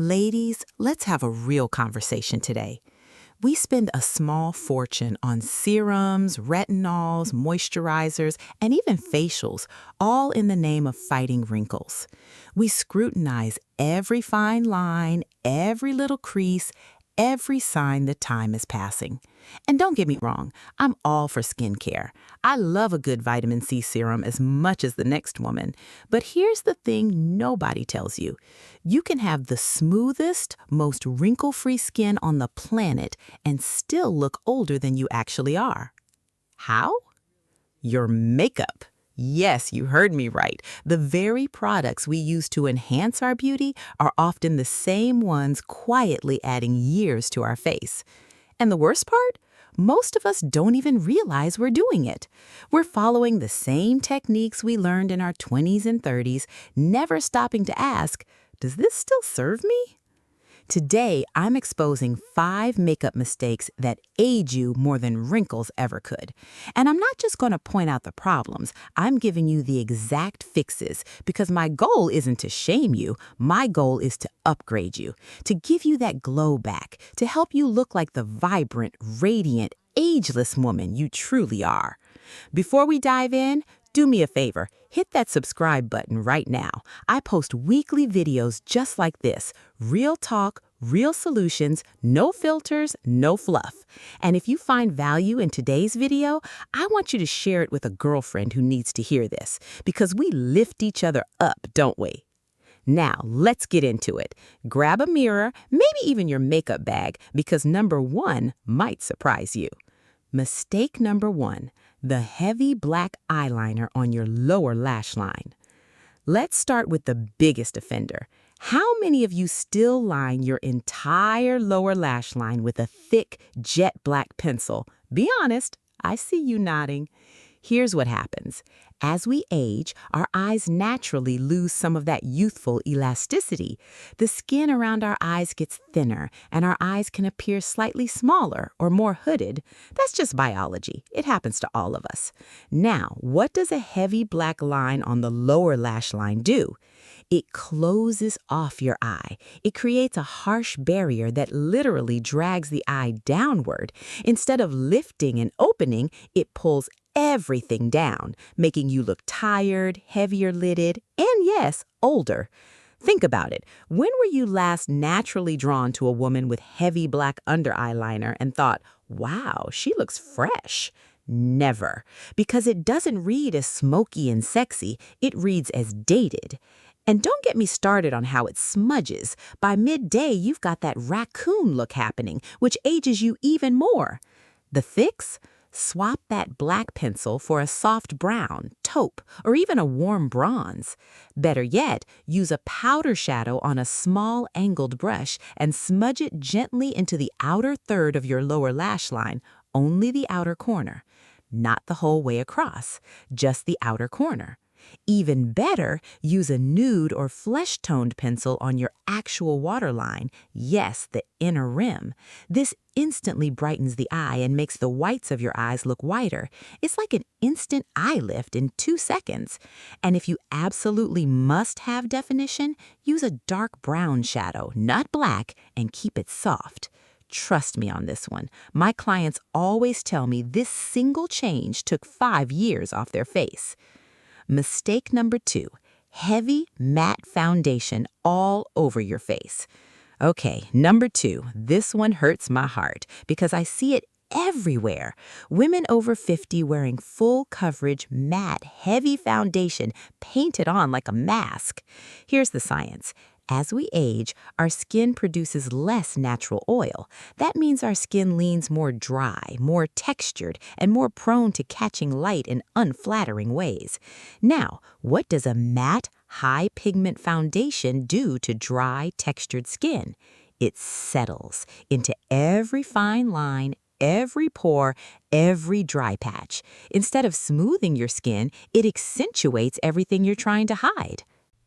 Ladies, let's have a real conversation today. We spend a small fortune on serums, retinols, moisturizers, and even facials, all in the name of fighting wrinkles. We scrutinize every fine line, every little crease, every sign that time is passing. And don't get me wrong, I'm all for skincare. I love a good vitamin C serum as much as the next woman. But here's the thing nobody tells you. You can have the smoothest, most wrinkle-free skin on the planet and still look older than you actually are. How? Your makeup. Yes, you heard me right. The very products we use to enhance our beauty are often the same ones quietly adding years to our face. And the worst part? Most of us don't even realize we're doing it. We're following the same techniques we learned in our 20s and 30s, never stopping to ask, does this still serve me? Today, I'm exposing 5 makeup mistakes that age you more than wrinkles ever could. And I'm not just going to point out the problems, I'm giving you the exact fixes because my goal isn't to shame you, my goal is to upgrade you, to give you that glow back, to help you look like the vibrant, radiant, ageless woman you truly are. Before we dive in, do me a favor, hit that subscribe button right now. I post weekly videos just like this, real talk, real solutions, no filters, no fluff. And if you find value in today's video, I want you to share it with a girlfriend who needs to hear this, because we lift each other up, don't we? Now, let's get into it. Grab a mirror, maybe even your makeup bag, because number 1 might surprise you. Mistake number 1. The heavy black eyeliner on your lower lash line. Let's start with the biggest offender. How many of you still line your entire lower lash line with a thick, jet black pencil? Be honest, I see you nodding. Here's what happens. As we age, our eyes naturally lose some of that youthful elasticity. The skin around our eyes gets thinner, and our eyes can appear slightly smaller or more hooded. That's just biology. It happens to all of us. Now, what does a heavy black line on the lower lash line do? It closes off your eye. It creates a harsh barrier that literally drags the eye downward. Instead of lifting and opening, it pulls everything down, making you look tired, heavier-lidded, and yes, older. Think about it. When were you last naturally drawn to a woman with heavy black under eyeliner and thought, wow, she looks fresh? Never. Because it doesn't read as smoky and sexy, it reads as dated. And don't get me started on how it smudges. By midday, you've got that raccoon look happening, which ages you even more. The fix? Swap that black pencil for a soft brown, taupe, or even a warm bronze. Better yet, use a powder shadow on a small angled brush and smudge it gently into the outer third of your lower lash line, only the outer corner. Not the whole way across, just the outer corner. Even better, use a nude or flesh-toned pencil on your actual waterline, yes, the inner rim. This instantly brightens the eye and makes the whites of your eyes look whiter. It's like an instant eye lift in 2 seconds. And if you absolutely must have definition, use a dark brown shadow, not black, and keep it soft. Trust me on this one. My clients always tell me this single change took 5 years off their face. Mistake number 2, heavy matte foundation all over your face. Okay, number 2, this one hurts my heart because I see it everywhere. Women over 50 wearing full coverage, matte, heavy foundation painted on like a mask. Here's the science. As we age, our skin produces less natural oil. That means our skin leans more dry, more textured, and more prone to catching light in unflattering ways. Now, what does a matte, high pigment foundation do to dry, textured skin? It settles into every fine line, every pore, every dry patch. Instead of smoothing your skin, it accentuates everything you're trying to hide.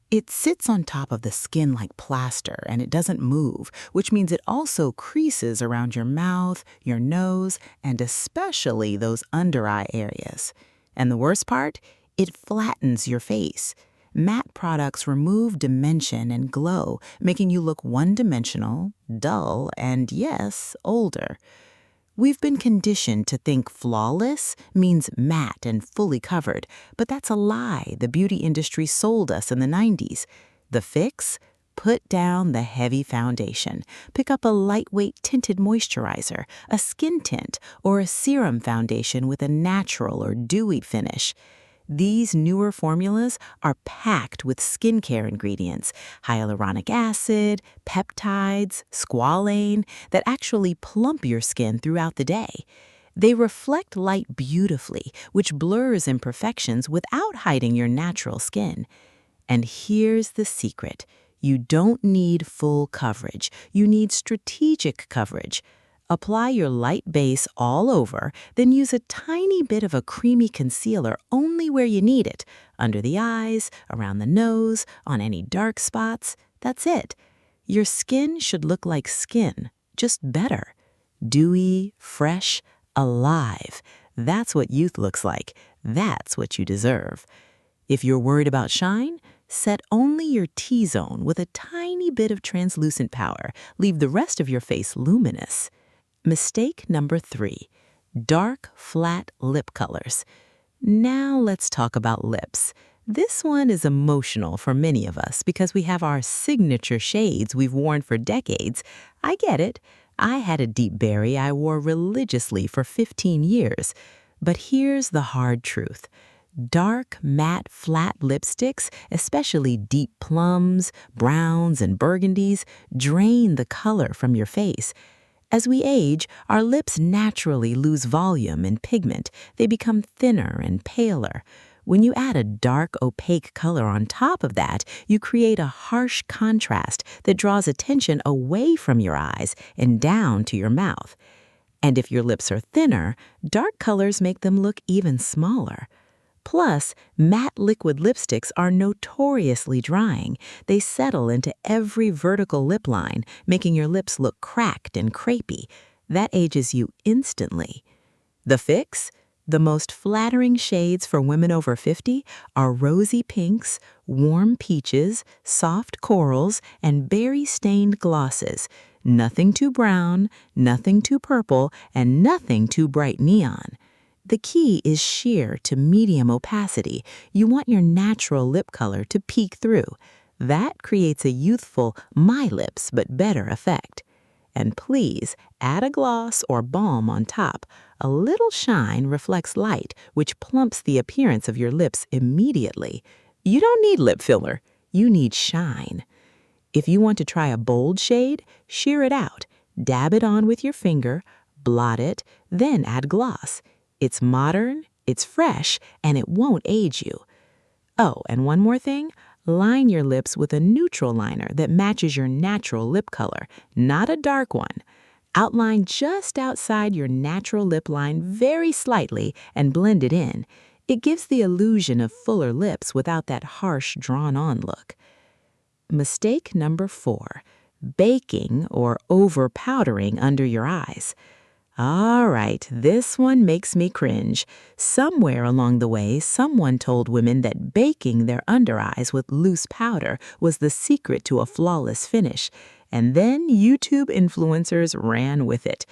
It sits on top of the skin like plaster, and it doesn't move, which means it also creases around your mouth, your nose, and especially those under-eye areas. And the worst part? It flattens your face. Matte products remove dimension and glow, making you look one-dimensional, dull, and yes, older. We've been conditioned to think flawless means matte and fully covered, but that's a lie the beauty industry sold us in the 90s. The fix? Put down the heavy foundation. Pick up a lightweight tinted moisturizer, a skin tint, or a serum foundation with a natural or dewy finish. These newer formulas are packed with skincare ingredients, hyaluronic acid, peptides, squalane, that actually plump your skin throughout the day. They reflect light beautifully, which blurs imperfections without hiding your natural skin. And here's the secret. You don't need full coverage. You need strategic coverage. Apply your light base all over, then use a tiny bit of a creamy concealer only where you need it, under the eyes, around the nose, on any dark spots. That's it. Your skin should look like skin, just better. Dewy, fresh, alive. That's what youth looks like. That's what you deserve. If you're worried about shine, set only your T-zone with a tiny bit of translucent powder. Leave the rest of your face luminous. Mistake number 3, dark, flat lip colors. Now let's talk about lips. This one is emotional for many of us because we have our signature shades we've worn for decades. I get it. I had a deep berry I wore religiously for 15 years. But here's the hard truth. Dark, matte, flat lipsticks, especially deep plums, browns, and burgundies, drain the color from your face. As we age, our lips naturally lose volume and pigment. They become thinner and paler. When you add a dark, opaque color on top of that, you create a harsh contrast that draws attention away from your eyes and down to your mouth. And if your lips are thinner, dark colors make them look even smaller. Plus, matte liquid lipsticks are notoriously drying. They settle into every vertical lip line, making your lips look cracked and crepey. That ages you instantly. The fix? The most flattering shades for women over 50 are rosy pinks, warm peaches, soft corals, and berry-stained glosses. Nothing too brown, nothing too purple, and nothing too bright neon. The key is sheer to medium opacity. You want your natural lip color to peek through. That creates a youthful, my lips but better effect. And please, add a gloss or balm on top. A little shine reflects light, which plumps the appearance of your lips immediately. You don't need lip filler. You need shine. If you want to try a bold shade, sheer it out. Dab it on with your finger, blot it, then add gloss. It's modern, it's fresh, and it won't age you. Oh, and one more thing. Line your lips with a neutral liner that matches your natural lip color, not a dark one. Outline just outside your natural lip line very slightly and blend it in. It gives the illusion of fuller lips without that harsh, drawn-on look. Mistake number 4, baking or over-powdering under your eyes. All right, this one makes me cringe. Somewhere along the way, someone told women that baking their under eyes with loose powder was the secret to a flawless finish, and then YouTube influencers ran with it.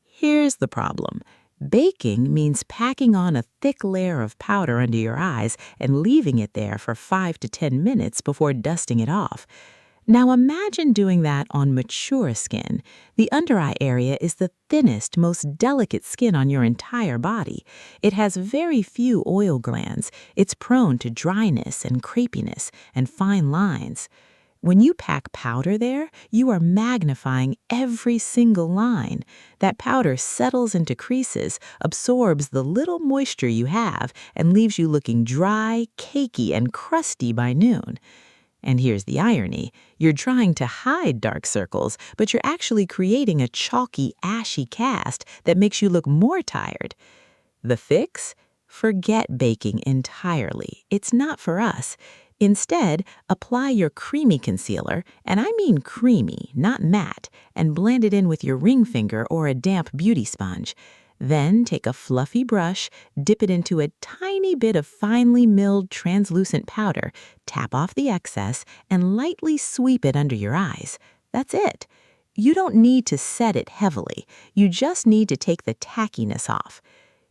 Here's the problem. Baking means packing on a thick layer of powder under your eyes and leaving it there for 5 to 10 minutes before dusting it off. Now imagine doing that on mature skin. The under eye area is the thinnest, most delicate skin on your entire body. It has very few oil glands. It's prone to dryness and crepiness and fine lines. When you pack powder there, you are magnifying every single line. That powder settles into creases, absorbs the little moisture you have, and leaves you looking dry, cakey, and crusty by noon. And here's the irony. You're trying to hide dark circles, but you're actually creating a chalky, ashy cast that makes you look more tired. The fix? Forget baking entirely. It's not for us. Instead, apply your creamy concealer, and I mean creamy, not matte, and blend it in with your ring finger or a damp beauty sponge. Then take a fluffy brush, dip it into a tiny bit of finely milled translucent powder, tap off the excess, and lightly sweep it under your eyes. That's it. You don't need to set it heavily. You just need to take the tackiness off.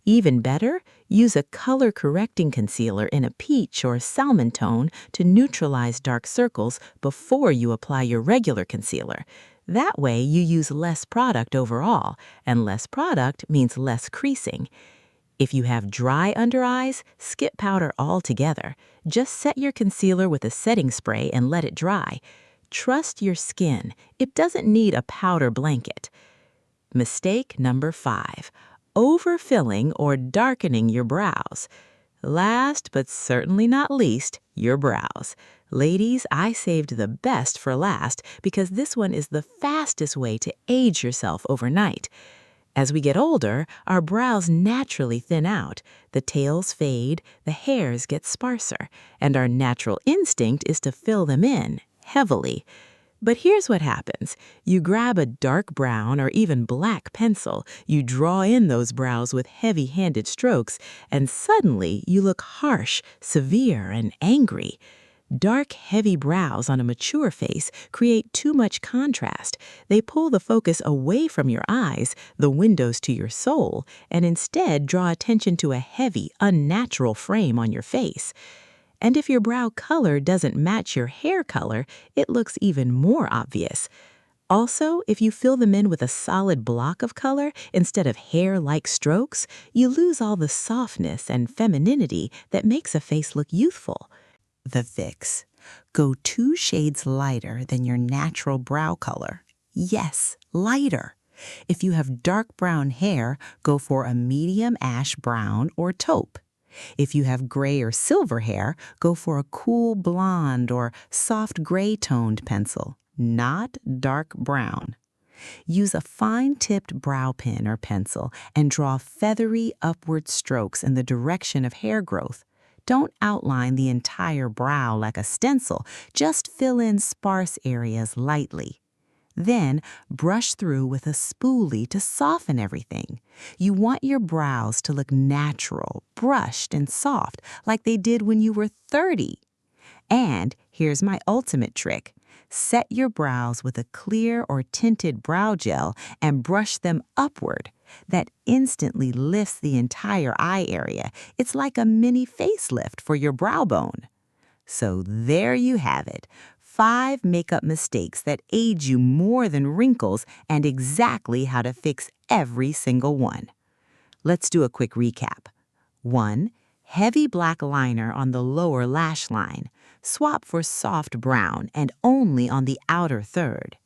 Even better, use a color-correcting concealer in a peach or salmon tone to neutralize dark circles before you apply your regular concealer. That way, you use less product overall, and less product means less creasing. If you have dry under eyes, skip powder altogether. Just set your concealer with a setting spray and let it dry. Trust your skin. It doesn't need a powder blanket. Mistake number 5. Overfilling or darkening your brows. Last but certainly not least, your brows. Ladies, I saved the best for last because this one is the fastest way to age yourself overnight. As we get older, our brows naturally thin out, the tails fade, the hairs get sparser, and our natural instinct is to fill them in heavily. But here's what happens. You grab a dark brown or even black pencil, you draw in those brows with heavy-handed strokes, and suddenly you look harsh, severe, and angry. Dark, heavy brows on a mature face create too much contrast. They pull the focus away from your eyes, the windows to your soul, and instead draw attention to a heavy, unnatural frame on your face. And if your brow color doesn't match your hair color, it looks even more obvious. Also, if you fill them in with a solid block of color instead of hair-like strokes, you lose all the softness and femininity that makes a face look youthful. The fix. Go 2 shades lighter than your natural brow color. Yes, lighter. If you have dark brown hair, go for a medium ash brown or taupe. If you have gray or silver hair, go for a cool blonde or soft gray-toned pencil, not dark brown. Use a fine-tipped brow pen or pencil and draw feathery upward strokes in the direction of hair growth. Don't outline the entire brow like a stencil, just fill in sparse areas lightly. Then, brush through with a spoolie to soften everything. You want your brows to look natural, brushed, and soft, like they did when you were 30. And here's my ultimate trick. Set your brows with a clear or tinted brow gel and brush them upward. That instantly lifts the entire eye area. It's like a mini facelift for your brow bone. So there you have it. 5 makeup mistakes that age you more than wrinkles and exactly how to fix every single one. Let's do a quick recap. 1. Heavy black liner on the lower lash line. Swap for soft brown and only on the outer third.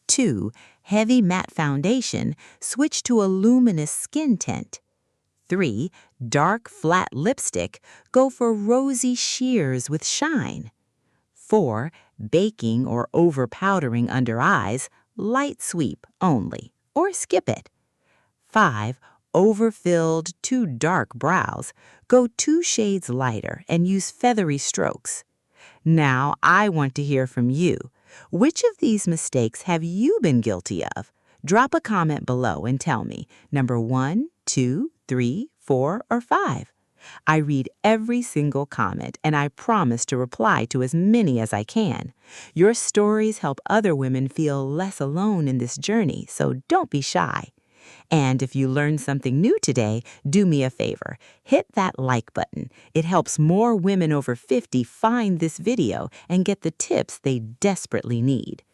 2. Heavy matte foundation. Switch to a luminous skin tint. 3. Dark flat lipstick. Go for rosy sheers with shine. 4. Baking or over-powdering under eyes, light sweep only, or skip it. 5. Overfilled, too dark brows. Go 2 shades lighter and use feathery strokes. Now, I want to hear from you. Which of these mistakes have you been guilty of? Drop a comment below and tell me, number 1, 2, 3, 4, or 5. I read every single comment, and I promise to reply to as many as I can. Your stories help other women feel less alone in this journey, so don't be shy. And if you learned something new today, do me a favor. Hit that like button. It helps more women over 50 find this video and get the tips they desperately need.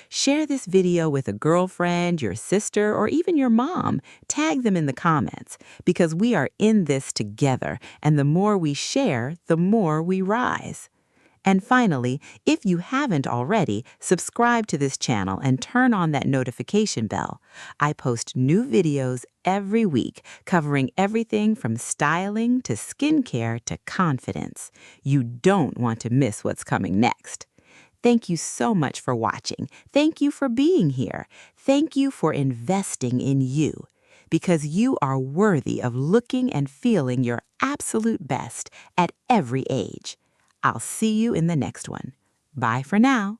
Share this video with a girlfriend, your sister, or even your mom. Tag them in the comments, because we are in this together, and the more we share, the more we rise. And finally, if you haven't already, subscribe to this channel and turn on that notification bell. I post new videos every week covering everything from styling to skincare to confidence. You don't want to miss what's coming next. Thank you so much for watching. Thank you for being here. Thank you for investing in you, because you are worthy of looking and feeling your absolute best at every age. I'll see you in the next one. Bye for now.